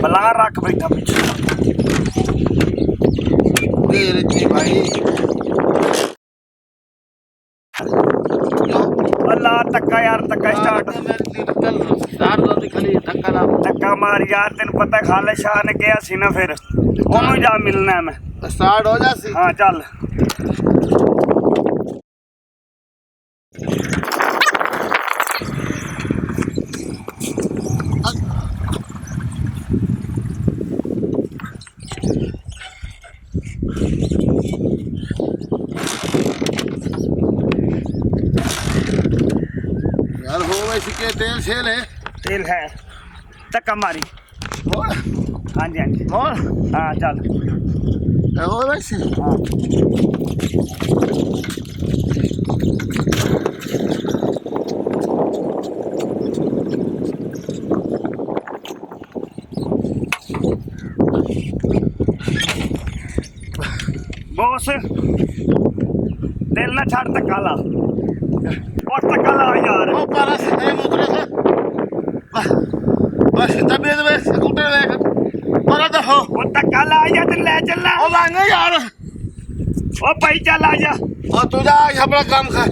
बला रख बैठा पीछे भाई अल्लाह तक्का यार तक्का स्टार्ट धक्का मार यार तेन पता खाले शाह ने कहा सी ना फिर ओनू जा मिलना है मैं स्टार्ट हो जासी हाँ चल यार हो वैसे के तेल शेल है तेल है धक्का मारी मोड़ हाँ जी हाँ जी मोड़ हाँ चल हो वैसे हाँ बॉस दिल ना छड़ धक्का ला और धक्का ला यार ओ पारा से नहीं मुतरे से बस तबीयत में स्कूटर लेकर पारा दफो वो धक्का ला या ते ले चलना ओ मांगे यार ओ भाई चल आ जा ओ तू जा अपना काम कर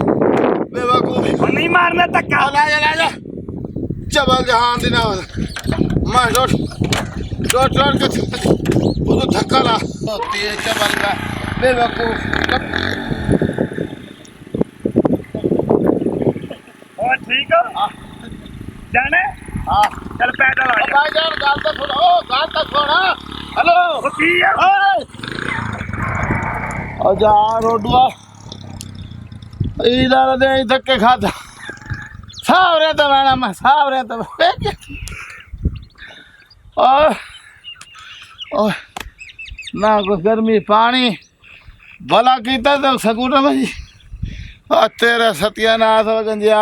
बेवकूफ वो नहीं मारना धक्का ला जा चबल जहां दिना मैं रोड के वो तो धक्का ला तो तेज चबल का बेवकूफ और ठीक है जाने हां चल पैदल आ जा भाई यार गाल तो छोड़ा हेलो वो की है ओ जा रोडवा इधर दे धक्के खाता सावरे तो मैडम सावरे तो ओ ना कुछ गर्मी पानी भला कीता तो सकूटर भाई तेरा सत्यानाश हो गंजिया